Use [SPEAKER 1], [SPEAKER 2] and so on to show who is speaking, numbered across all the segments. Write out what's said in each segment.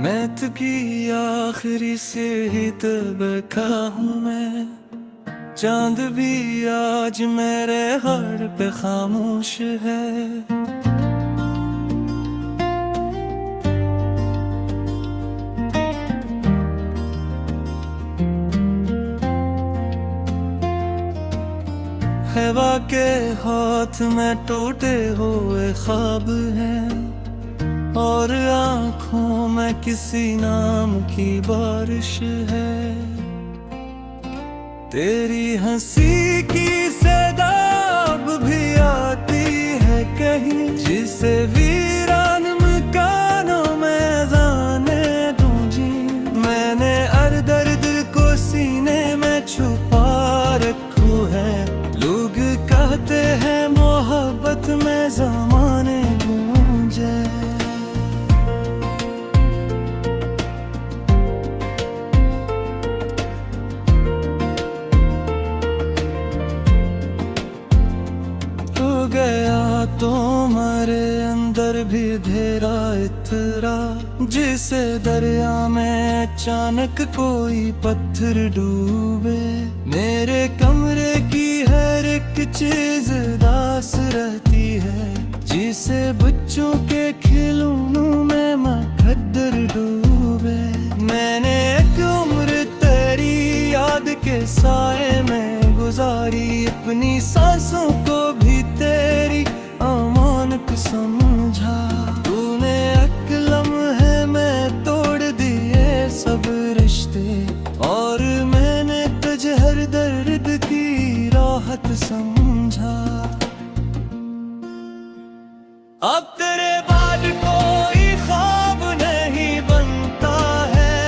[SPEAKER 1] मैत की आखिरी से ही तबका हूँ मैं। चांद भी आज मेरे हाथ पे खामोश है। हवा के हाथ में टूटे हुए ख्वाब हैं और आँखों में किसी नाम की बारिश है। तेरी हंसी की सदा अब भी आती है कहीं, जिसे वीरान मकानों में जाने दूंजी। मैंने हर दर्द को सीने में छुपा रखू है। लोग कहते हैं मोहब्बत में ज़माने गूंजे। गया तो हमारे अंदर भी धेरा इतरा, जिसे दरिया में अचानक कोई पत्थर डूबे। मेरे कमरे की हर एक चीज दास रहती है, जिसे बच्चों के खिलौनों में मुकद्दर डूबे। मैंने एक उम्र तेरी याद के साए में गुजारी, अपनी सांसों को भी तेरी अमानत समझा। तूने एक लम्हे में तोड़ दिए सब रिश्ते, और मैंने तुझे हर दर्द की राहत समझा। अब तेरे बाद कोई ख्वाब नहीं बनता है,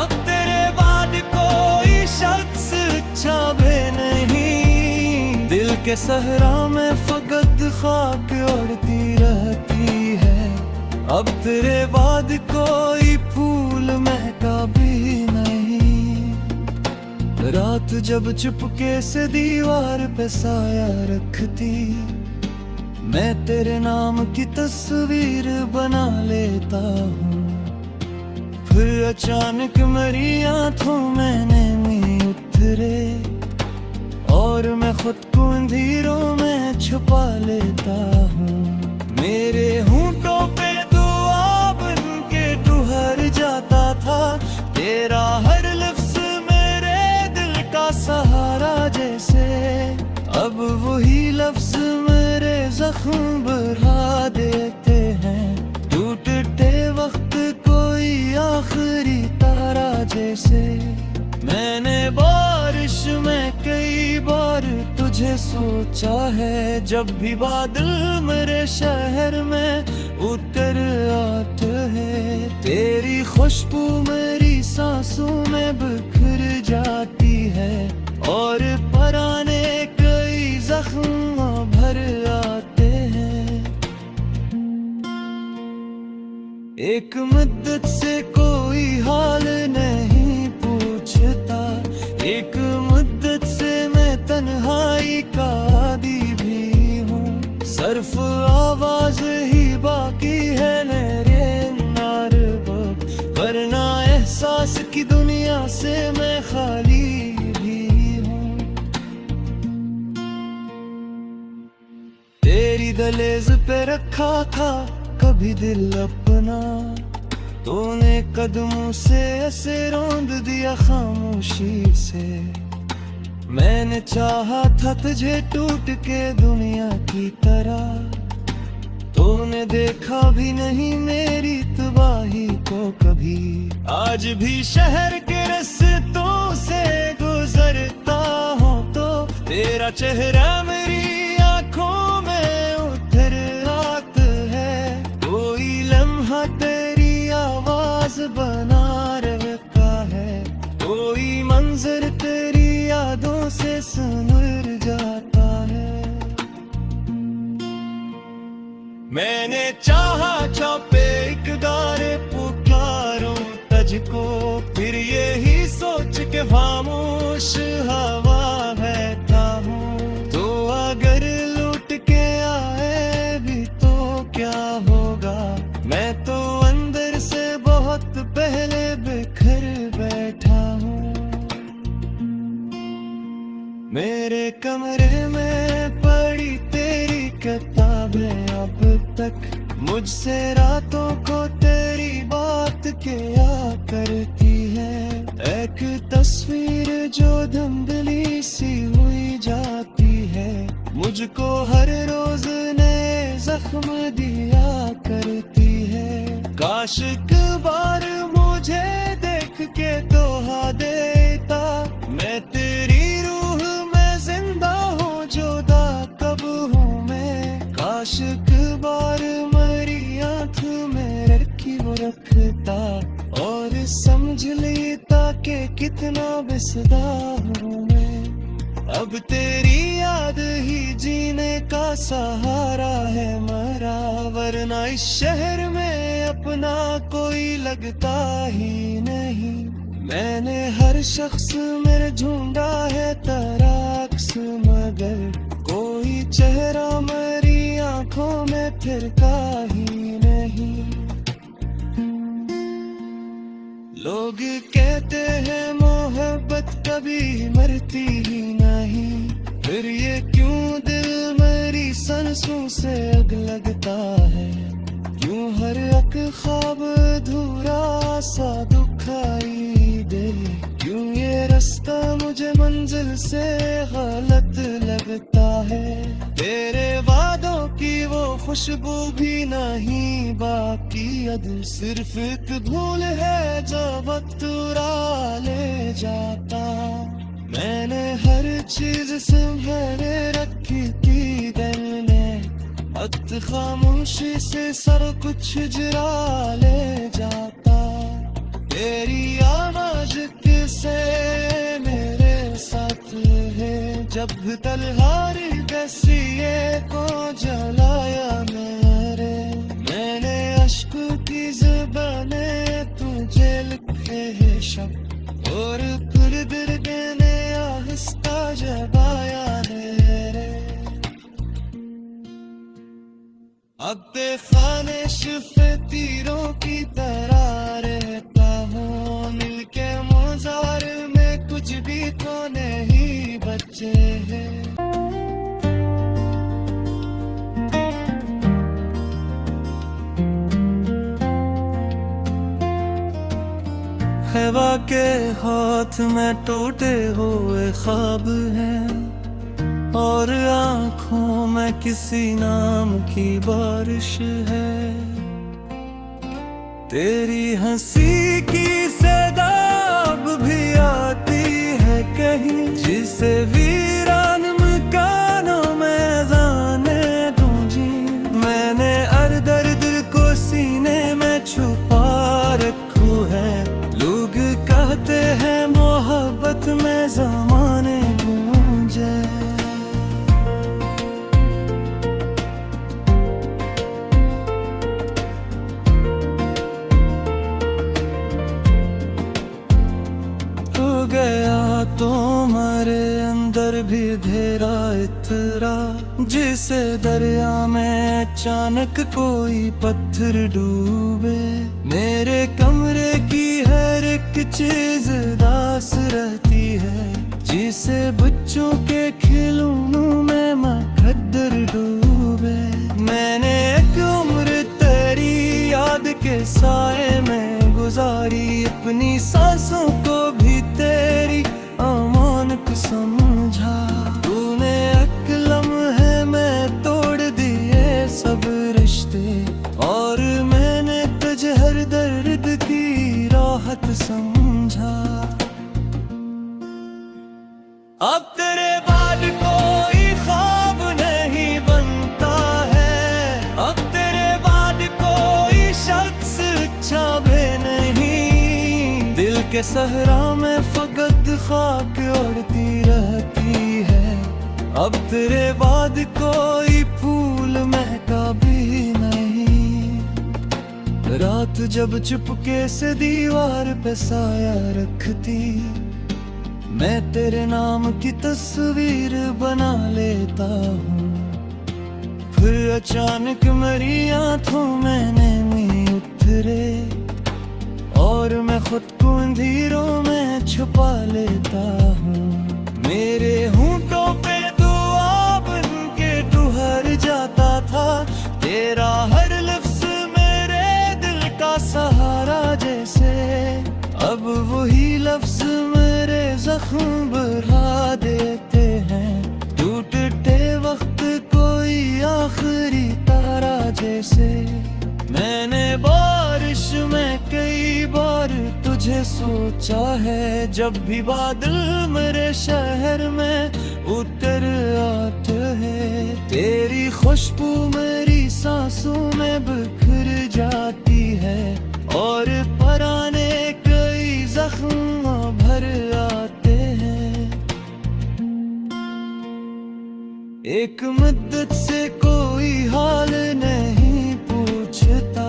[SPEAKER 1] अब तेरे बाद कोई शख्स अच्छा भी नहीं। दिल के सहरा में फकत खाक उड़ती रहती है, अब तेरे बाद कोई फूल महका भी नहीं। रात जब चुपके से दीवार पे साया रखती, मैं तेरे नाम की तस्वीर बना लेता हूँ। फिर अचानक मेरी आंखों में नमी उतरे, और मैं खुद को अंधेरों में छुपा लेता हूँ। मेरे होंठों पे दुआ बन के ठहर जाता था, तेरा हर लफ्ज मेरे दिल का सहारा जैसे। अब वही लफ्ज मेरे जख्म बढ़ा देते हैं, टूटते वक्त कोई आखिरी तारा जैसे। मैंने बारिश में कई बार तुझे सोचा है, जब भी बादल मेरे शहर में उतर आते हैं। तेरी खुशबू मेरी सांसों में बिखर जाती है, और पुराने कई जख्म भर आते हैं। एक मुद्दत से कोई हाल नहीं पूछता, एक मुद्दत से मैं तन्हाई का आदी भी हूँ। सिर्फ आवाज ही बाकी है मेरे नार वक्त, वरना एहसास की दुनिया से मैं खाली भी हूँ। तेरी दहलीज पे रखा था कभी दिल अपना, तूने कदमों से ऐसे रौंद दिया खामोशी से। मैंने चाहा था तुझे टूट के दुनिया की तरह, तूने देखा भी नहीं मेरी तबाही को कभी। आज भी शहर के रास्तों से गुजरता हूँ तो तेरा चेहरा मेरी आंखों में उतर आता है। कोई लम्हा तेरी आवाज बना रखा है, कोई मंजर तेरी यादों से सुनर जाता है। मैंने चाहा छापे इकदार पुकारूं तुझको, फिर यही सोच के खामोश हवा बहता हूँ। तो अगर लौट के आए भी तो क्या होगा, मैं तो अंदर से बहुत मेरे कमरे में पड़ी तेरी किताबें अब तक मुझसे रातों को तेरी बात क्या करती है। एक तस्वीर जो धुंधली सी हुई जाती है, मुझको हर रोज नए जख्म दिया करती है। काश एक बार मुझे देख के दोहा देता, मैं तेरी रूह में जिंदा हूँ, जुदा कब हूँ मैं। काश एक बार मरी आँख में रखी वो रखता, और समझ लेता कि कितना बिसरा हूँ मैं। अब तेरी याद ही जीने का सहारा है मरा, वरना इस शहर में अपना कोई लगता ही नहीं। मैंने हर शख्स में ढूंढा है तराक्स, मगर कोई चेहरा मेरी आंखों में फिरका ही नहीं। लोग कहते हैं मोहब्बत कभी मरती ही नहीं, फिर ये क्यों दिल मेरी सांसों से अग लगता है। क्यों हर एक ख्वाब अधूरा सा दुखाई दे, क्यों ये रास्ता मुझे मंजिल से गलत लगता है। तेरे वादों की वो खुशबू भी नहीं बाकी, अदल सिर्फ एक भूल है जो वक्त उड़ा ले जाता। मैंने हर चीज संभाले रखी थी दिल ने, वक्त खामोशी से सब कुछ जुरा ले जाता। तेरी आवाज किसे मेरे साथ है, जब तलवारी दसिए को जलाया मेरे। मैंने अश्क की ज़ुबाने तुझे लिखे है शब्द, और फिर दर्द ने आहिस्ता जबाया मेरे। अब खानिश पे तीरों की तरह रहता हूँ, मिलके मजार में कुछ भी तो नहीं बचे हैं। हवा के हाथ में टूटे हुए ख्वाब हैं, और आँखों में किसी नाम की बारिश है। तेरी हंसी की सदा अब भी आती है कहीं, जिसे वीरान मकानों में जाने दूंजी। मैंने हर दर्द को सीने में छुपा रखू है, लोग कहते हैं मोहब्बत में ज़माने गूंजे। गया तुम्हारे अंदर भी धेरा इतरा, जिसे दरिया में अचानक कोई पत्थर डूबे। मेरे कमरे की हर एक चीज दास रहती है, जिसे बच्चों के खिलौनों में मकद्दर डूबे। मैंने एक उम्र तेरी याद के साए में गुजारी, अपनी सांसों को भी तेरी अमानत समझा। तूने एक लम्हे में तोड़ दिए सब रिश्ते, और मैंने तुझे हर दर्द की राहत समझा। अब तेरे बाद कोई ख्वाब नहीं बनता है, अब तेरे बाद कोई शख्स अच्छा भी नहीं। दिल के सहरा में फकत खाक उड़ती रहती है, अब तेरे बाद कोई फूल महका भी नहीं। रात जब चुपके से दीवार पे साया रखती, मैं तेरे नाम की तस्वीर बना लेता हूँ। फिर अचानक मेरी आँखों में नमी उतरे, और मैं खुद को अंधेरों में छुपा लेता हूँ। मेरे होंठ जख्म बढ़ा देते हैं। टूटते वक्त कोई आखिरी तारा जैसे। मैंने बारिश में कई बार तुझे सोचा है, जब भी बादल मेरे शहर में उतर आते हैं। तेरी खुशबू मेरी सांसों में बिखर जाती है, और पुराने कई जख्म भर आते हैं। एक मुद्दत से कोई हाल नहीं पूछता,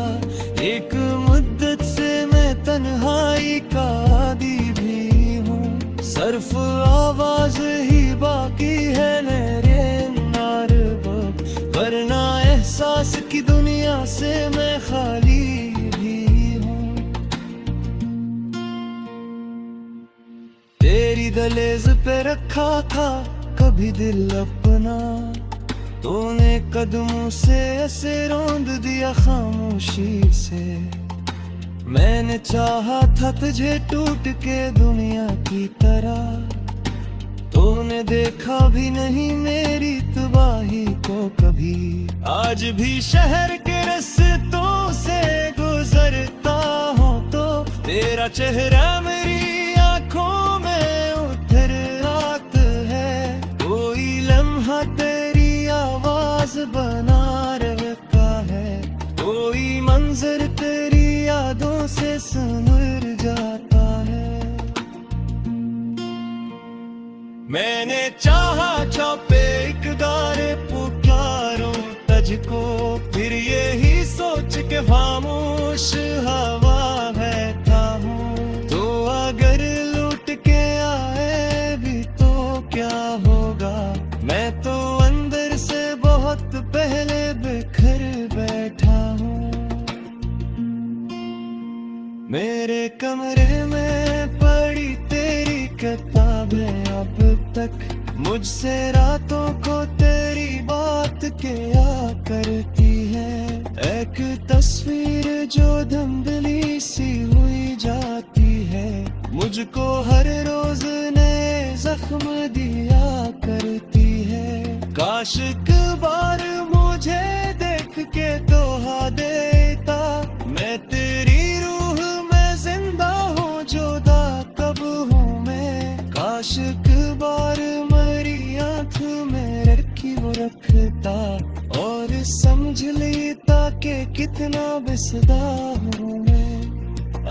[SPEAKER 1] एक मुद्दत से मैं तन्हाई का आदी भी हूँ। सिर्फ आवाज ही बाकी है मेरे नारबब, वरना एहसास की दुनिया से मैं खाली भी हूँ। तेरी दहलीज पे रखा था कभी दिल अपना, तूने कदमों से ऐसे रौंद दिया खामोशी से। मैंने चाहा था तुझे टूट के दुनिया की तरह, तूने देखा भी नहीं मेरी तबाही को कभी। आज भी शहर के रास्तों से गुजरता हूँ तो तेरा चेहरा मेरी आंखों में उतर रात है। कोई लम्हा तेरी आवाज बना रखा है, कोई मंजर तेरी यादों से संवर जाता है। मैंने चाहा छापे इकदारे पुकारूं तुझको, फिर यही सोच के खामोश हवा बहता हूँ। तो अगर लूट के आए भी तो क्या होगा, मैं तो अंदर से बहुत पहले बिखर बैठा हूँ। मेरे कमरे में पड़ी तेरी किताबें अब तक, मुझसे रातों को तेरी बात क्या करती है। एक तस्वीर जो धुंधली सी हुई जाती है, मुझको हर रोज नए जख्म दिया करती है। काश एक बार मुझे देख के दोहा देता, मैं तेरी रूह में जिंदा हूँ जुदा कब हूँ मैं। काश एक बार मेरी आँख में रखी वो रखता, और समझ लेता कि कितना बिसदा हूँ मैं।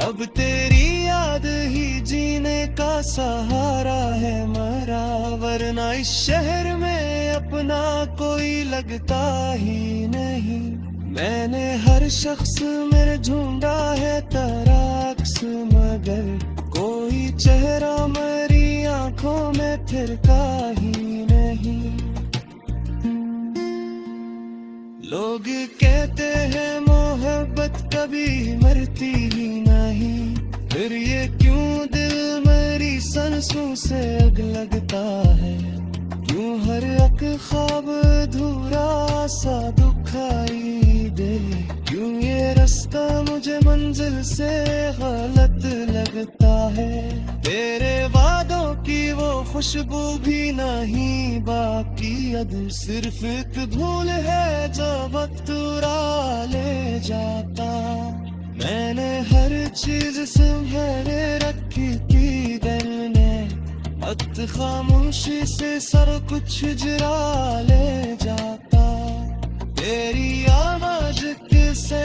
[SPEAKER 1] अब तेरी याद ही जीने का सहारा है मरा, वरना इस शहर में अपना कोई लगता ही नहीं। मैंने हर शख्स में ढूंढा है तराक्स, मगर कोई चेहरा मेरी आंखों में थिरका ही नहीं। लोग कहते हैं मोहब्बत कभी मरती ही नहीं, फिर ये क्यों दिल मेरी सांसों से अग लगता है। क्यों हर एक ख्वाब अधूरा सा दुखाई दे, क्यों ये रास्ता मुझे मंजिल से गलत लगता है। तेरे वादों की वो खुशबू भी नहीं बाकी, अब सिर्फ एक भूल है जो वक्त उड़ा ले जाता। मैंने हर चीज संभाले रखी थी दिल ने, वक्त खामोशी से सब कुछ जुरा ले जाता। तेरी आवाज किसे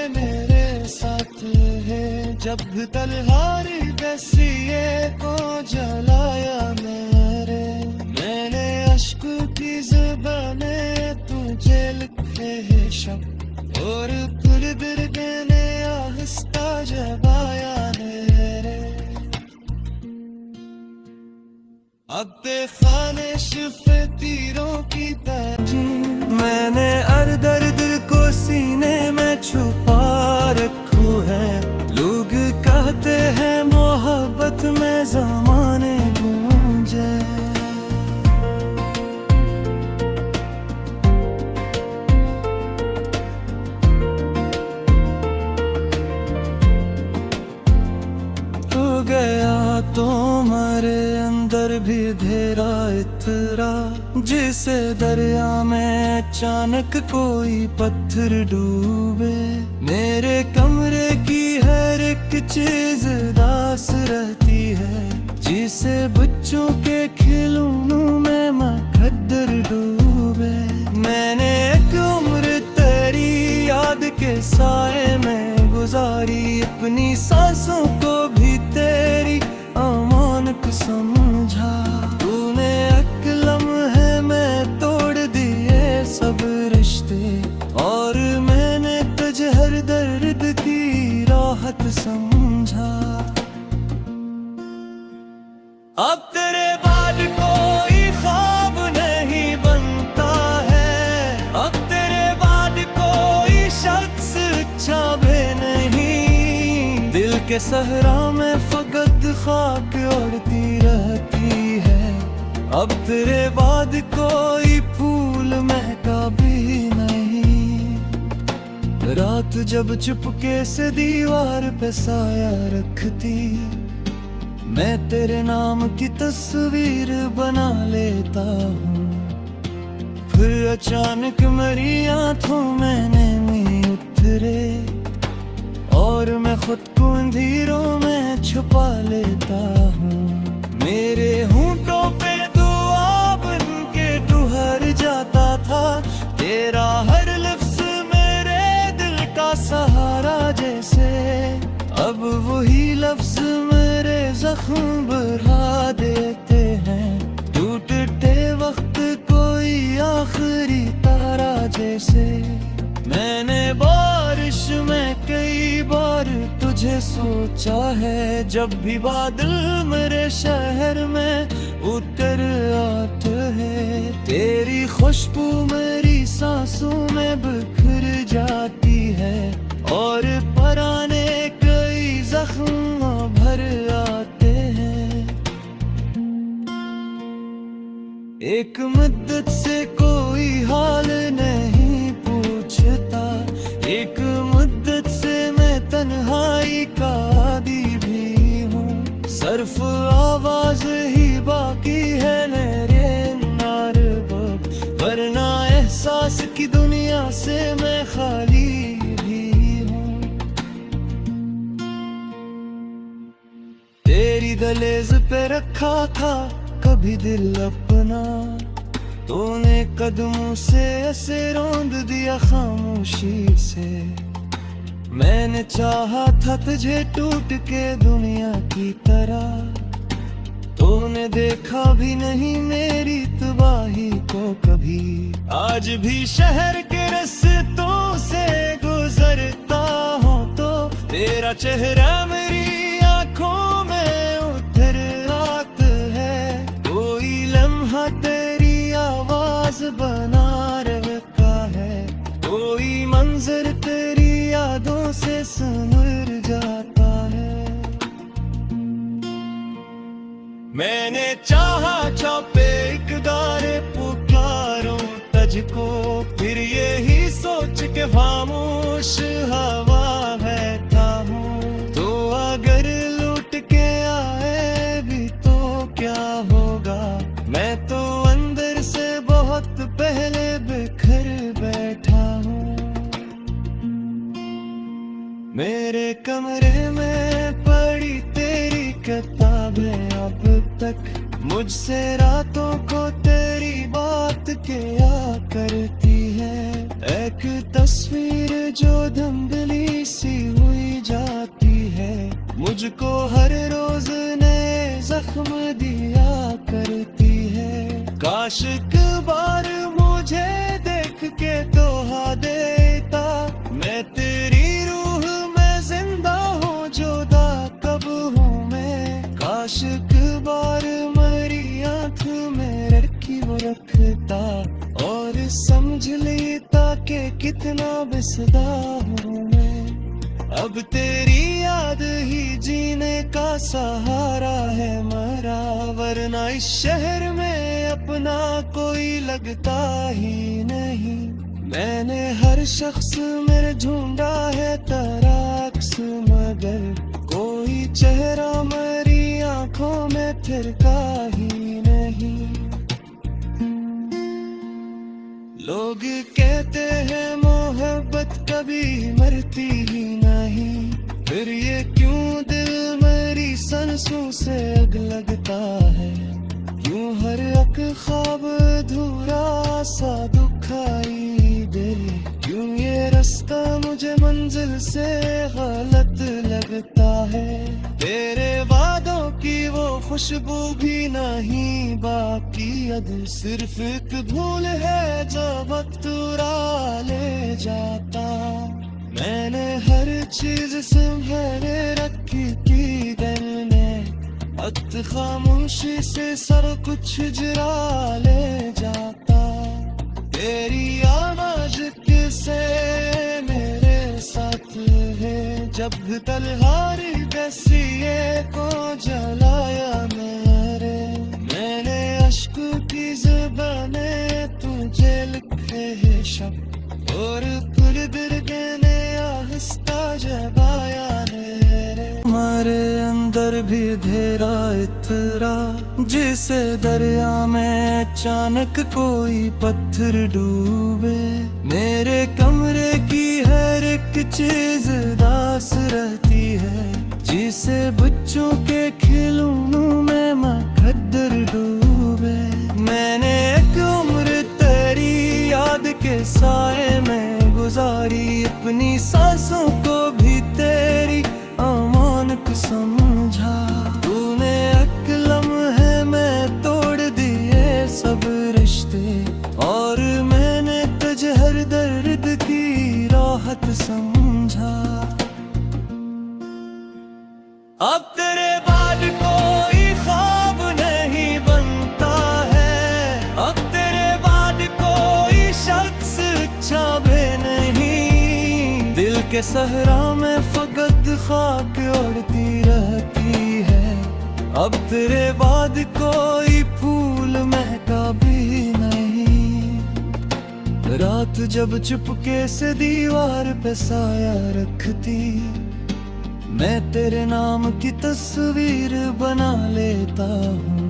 [SPEAKER 1] मेरे साथ है, जब तलहारी बसिए को जलाया मेरे। मैंने अश्क की ज़ुबाने तुझे लिखे हैं शब्द, और फूल बिरगे ने आहिस्ता जबाया मेरे। अब खाने शिफे तीरों की तरह मैंने हर दर्द को सीने में छुपा रखू है। लोग कहते हैं मोहब्बत में ज़माने गूंजे, हो गया तो मरे भी अंधेरा इतरा, जिसे दरिया में अचानक कोई पत्थर डूबे। मेरे कमरे की हर एक चीज उदास रहती है, जिसे बच्चों के खिलौनों में मुकद्दर डूबे। मैंने एक उम्र तेरी याद के साए में गुजारी, अपनी सांसों को भी तेरी अमानत समझा। तूने एक लम्हे में तोड़ दिए सब रिश्ते, और मैंने तुझे हर दर्द की राहत समझा। अब तेरे बाद कोई ख्वाब नहीं बनता है, अब तेरे बाद कोई शख्स अच्छा भी नहीं। दिल के सहरा में फकत खाक उड़ती रहती है, अब तेरे बाद कोई फूल महका भी नहीं। रात जब चुपके से दीवार पे साया रखती, मैं तेरे नाम की तस्वीर बना लेता हूँ। फिर अचानक मेरी आंखों में नमी उतरे, और मैं खुद को अंधेरों में छुपा लेता हूँ। मेरे होंठों पे दुआ बन के ठहर जाता था, तेरा हर लफ्ज मेरे दिल का सहारा जैसे। अब वही लफ्ज मेरे जख्म बढ़ा देते हैं, टूटते वक्त कोई आखिरी तारा जैसे। मैंने बारिश में कई बार तुझे सोचा है, जब भी बादल मेरे शहर में उतर आते हैं। तेरी खुशबू मेरी सांसों में बिखर जाती है, और पुराने कई जख्म भर आते हैं। एक मुद्दत से कोई हाल नहीं पूछता, एक मुद्दत से मैं तन्हाई का आदी भी हूँ। सिर्फ आवाज ही बाकी है मेरे नारबब, वरना एहसास की दुनिया से मैं खाली भी हूँ। तेरी दहलीज पे रखा था कभी दिल अपना, तूने कदमों से ऐसे रौंद दिया खामोशी से। मैंने चाहा था तुझे टूट के दुनिया की तरह, तूने देखा भी नहीं मेरी तबाही को कभी। आज भी शहर के रास्तों से गुजरता हूँ तो तेरा चेहरा मेरी आंखों में उतर आता है। कोई लम्हा तेरी आवाज बना रखा है, कोई मंजर तेरी यादों से सुनर जाता है। मैंने चाहा छापे इकदार पुकारूं तुझको, फिर यही सोच के खामोश हवा बैठा हूँ। तो अगर लूट के आए भी तो क्या होगा, मैं तो अंदर से बहुत पहले बिखर बैठा हूँ। मेरे कमरे में पड़ी तेरी किताबें अब तक, मुझसे रातों को तेरी बात क्या करती है। एक तस्वीर जो धुंधली सी हुई जाती है, मुझको हर रोज नए जख्म दिया करती है। काश एक बार मुझे देख के दोहा देता, मैं तेरी रूह में जिंदा हूँ जुदा कब हूँ मैं। काश एक बार मेरी आँख में रखी वो रखता, और समझ लेता कि कितना बिसदा हूँ मैं। अब तेरी याद ही जीने का सहारा है मेरा, वरना इस शहर में अपना कोई लगता ही नहीं। मैंने हर शख्स में ढूंढा है तराक्स, मगर कोई चेहरा मेरी आंखों में थिरका ही नहीं। लोग कहते हैं मोहब्बत कभी मरती ही नहीं, फिर ये क्यों दिल मेरी सांसों से अग लगता है। क्यों हर एक ख्वाब अधूरा सा दुखाई दे, क्यों ये रास्ता मुझे मंजिल से गलत लगता है। तेरे वादों की वो खुशबू भी नहीं बाकी, अब सिर्फ एक भूल है जो वक्त उड़ा ले जाता। मैंने हर चीज संभाले रखी थी दिल में, वक्त खामोशी से सब कुछ चुरा ले जाता। तेरी आवाज किसे मेरे साथ है, जब तलवारी दसिए को जलाया मेरे। मैंने अश्क की ज़बाने तुझे लिखे हैं शब्द, और पूरे दिल ने आहिस्ता जबाया मेरे। हमारे अंदर भी धेरा इतरा, जिसे दरिया में अचानक कोई पत्थर डूबे। मेरे कमरे की हर एक चीज दास रहती है, जिसे बच्चों के खिलौनों में मुकद्दर डूबे। मैंने एक उम्र तेरी याद के साए में गुजारी, अपनी सांसों को भी तेरी अमानत समझा। तूने एक लम्हे में तोड़ दिए सब रिश्ते, और मैंने तुझे हर दर्द की राहत समझा। अब तेरे बाद कोई ख्वाब नहीं बनता है, अब तेरे बाद कोई शख्स अच्छा भी नहीं। दिल के सहरा में फकत खाक उड़ती रहती है, अब तेरे बाद कोई फूल महका भी नहीं। रात जब चुपके से दीवार पे साया रखती, मैं तेरे नाम की तस्वीर बना लेता हूँ।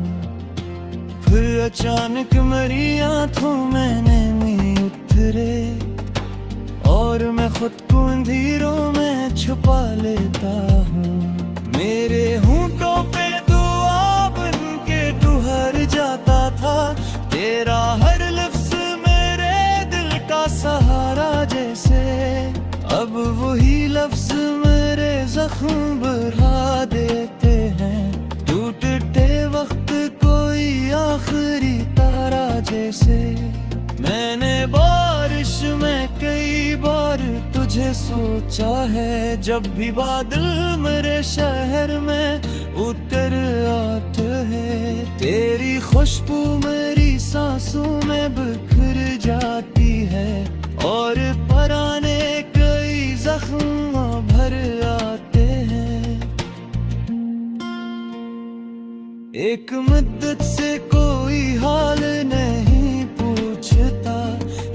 [SPEAKER 1] फिर अचानक मेरी आंखों में नैनी उतरे, और मैं खुद को अंधेरों में छुपा लेता हूँ। मेरे होंठों पे दुआ बन के तू हर जाता था, तेरा हर लफ्ज मेरे दिल का सहारा जैसे। अब वही लफ्ज मेरे जख्म बढ़ा देते हैं, टूटते वक्त कोई आखिरी तारा जैसे। मैंने बारिश में कई बार तुझे सोचा है, जब भी बादल मेरे शहर में उतर आते हैं। तेरी खुशबू मेरी सांसों में बिखर जाती है, और पुराने कई जख्म भर आते हैं। एक मुद्दत से कोई हाल नहीं पूछता,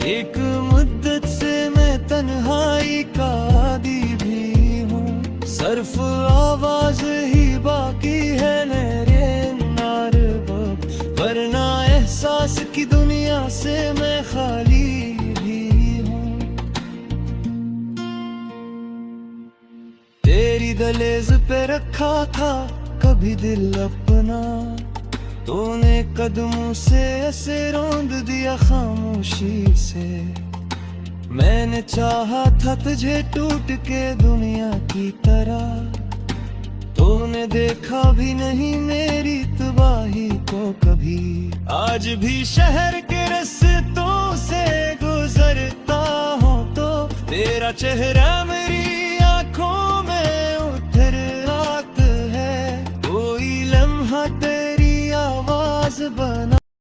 [SPEAKER 1] एक मुद्दत से मैं तन्हाई का आदी भी हूँ। सिर्फ आवाज ही बाकी है मेरे नारबब, वरना एहसास की दुनिया से मैं खाली भी हूँ। तेरी दहलीज पे रखा था कभी दिल अपना, तूने कदमों से ऐसे रौंद दिया खामोशी से। मैंने चाहा था तुझे टूट के दुनिया की तरह, तूने देखा भी नहीं मेरी तबाही को कभी। आज भी शहर के रास्तों से गुजरता हूँ तो तेरा चेहरा मेरी आंखों में उतर आता है। कोई लम्हा तेरी आवाज बना